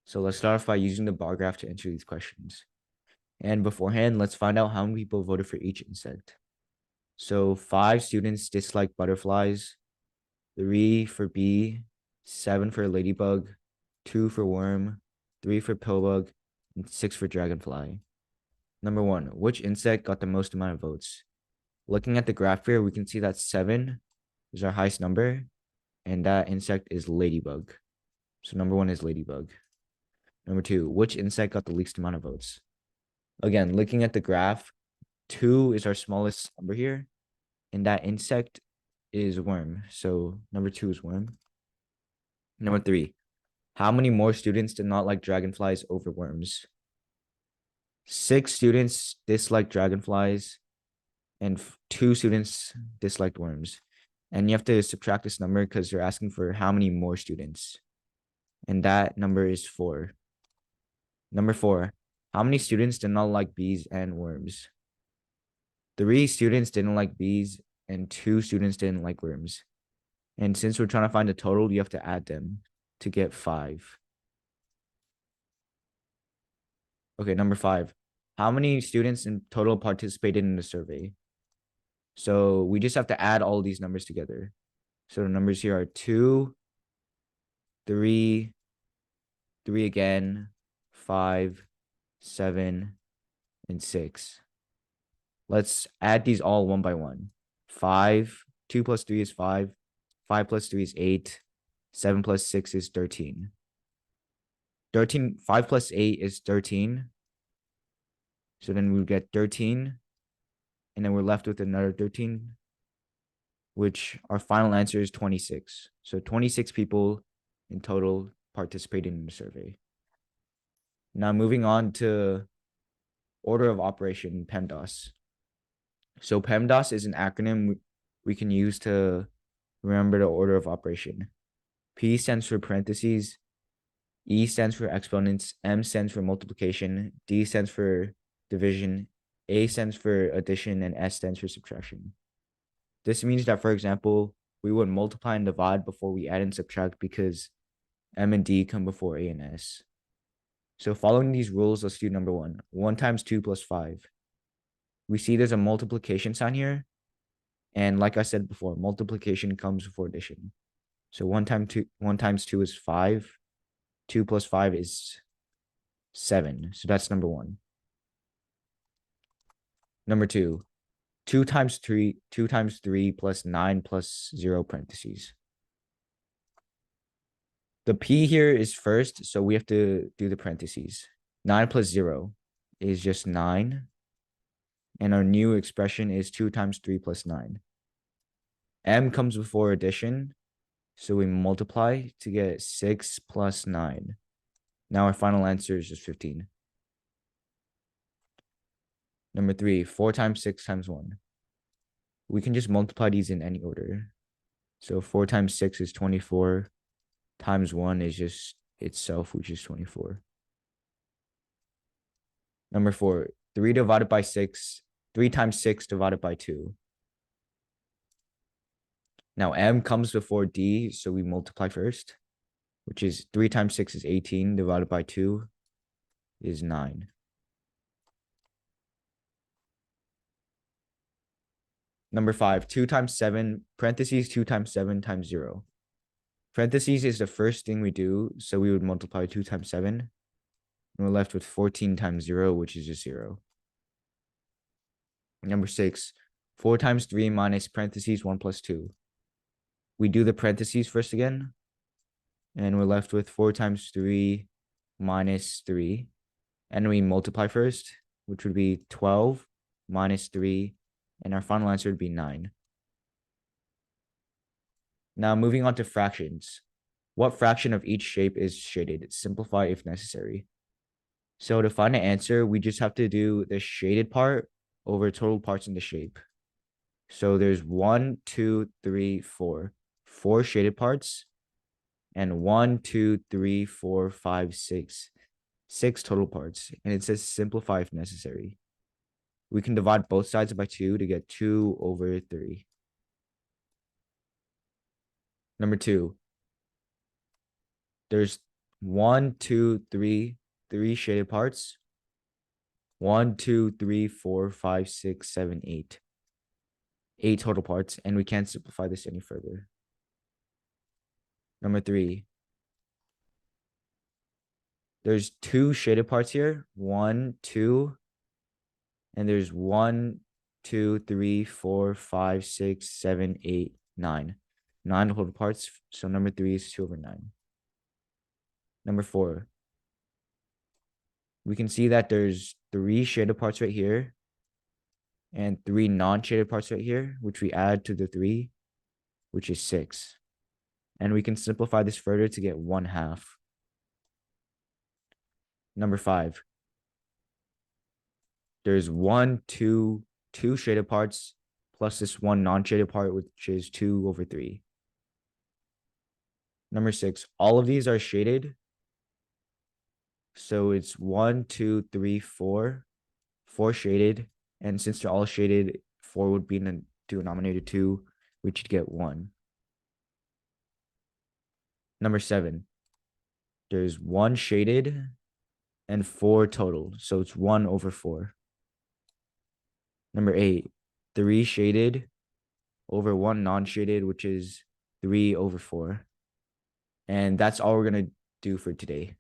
So let's start off by using the bar graph to answer these questions. And beforehand, let's find out how many people voted for each insect. So 5 students dislike butterflies, 3 for bee, 7 for ladybug, 2 for worm, 3 for pillbug, and 6 for dragonfly. Number 1, which insect got the most amount of votes? Looking at the graph here, we can see that 7 is our highest number, and that insect is ladybug. So number 1 is ladybug. Number 2, which insect got the least amount of votes? Again, looking at the graph, 2 is our smallest number here, and that insect is worm. So number 2 is worm. Number 3, how many more students did not like dragonflies over worms? 6 students disliked dragonflies, and 2 students disliked worms. And you have to subtract this number because they're asking for how many more students. And that number is 4. Number 4, how many students did not like bees and worms? 3 students didn't like bees, and 2 students didn't like worms. And since we're trying to find the total, you have to add them to get 5. Okay, number 5. How many students in total participated in the survey? So we just have to add all these numbers together. So the numbers here are 2, 3, 3 again, 5, 7, and 6. Let's add these all one by one. 5, 2 plus 3 is 5, 5 plus 3 is 8, 7 plus 6 is 13. 5 plus 8 is 13. So then we get 13, and then we're left with another 13, which our final answer is 26. So 26 people in total participated in the survey. Now moving on to order of operation, PEMDAS. So PEMDAS is an acronym we can use to remember the order of operation. P stands for parentheses, E stands for exponents, M stands for multiplication, D stands for division, A stands for addition, and S stands for subtraction. This means that, for example, we would multiply and divide before we add and subtract because M and D come before A and S. So following these rules, let's do number 1. 1 times 2 plus 5. We see there's a multiplication sign here. And like I said before, multiplication comes before addition. So 1 times 2 is 5. 2 plus 5 is 7. So that's number 1. Number 2, 2 times 3 plus 9 plus 0 parentheses. The P here is first, so we have to do the parentheses. 9 plus 0 is just 9. And our new expression is 2 times 3 plus 9. M comes before addition, so we multiply to get 6 plus 9. Now our final answer is just 15. Number 3, 4 times 6 times 1. We can just multiply these in any order. So 4 times 6 is 24, times 1 is just itself, which is 24. Number 4, 3 divided by 6, 3 times 6 divided by 2. Now M comes before D, so we multiply first, which is 3 times 6 is 18, divided by 2 is 9. Number 5, 2 times 7, parentheses 2 times 7 times 0. Parentheses is the first thing we do, so we would multiply 2 times 7. And we're left with 14 times 0, which is just 0. Number 6, 4 times 3 minus parentheses 1 plus 2. We do the parentheses first again, and we're left with 4 times 3 minus 3. And we multiply first, which would be 12 minus 3, and our final answer would be 9. Now moving on to fractions. What fraction of each shape is shaded? Simplify if necessary. So to find an answer, we just have to do the shaded part over total parts in the shape. So there's 1, 2, 3, 4. 4 shaded parts, and 1, 2, 3, 4, 5, 6. 6 total parts, and it says simplify if necessary. We can divide both sides by 2 to get 2 over 3. Number 2, there's 1, 2, 3, 3 shaded parts. 1, 2, 3, 4, 5, 6, 7, 8. 8 total parts, and we can't simplify this any further. Number 3. There's 2 shaded parts here. 1, 2, and there's 1, 2, 3, 4, 5, 6, 7, 8, 9. 9 total parts. So number 3 is 2/9. Number 4. We can see that there's 3 shaded parts right here and 3 non-shaded parts right here, which we add to the 3, which is 6. And we can simplify this further to get 1/2. Number 5. There's 1, 2, 2 shaded parts plus this 1 non-shaded part, which is 2/3. Number 6. All of these are shaded. So it's 1, 2, 3, 4. 4 shaded. And since they're all shaded, 4 would be in the denominator 2, which would get 1. Number 7. There's 1 shaded and 4 total. So it's 1/4. Number 8. 3 shaded over 1 non-shaded, which is 3/4. And that's all we're going to do for today.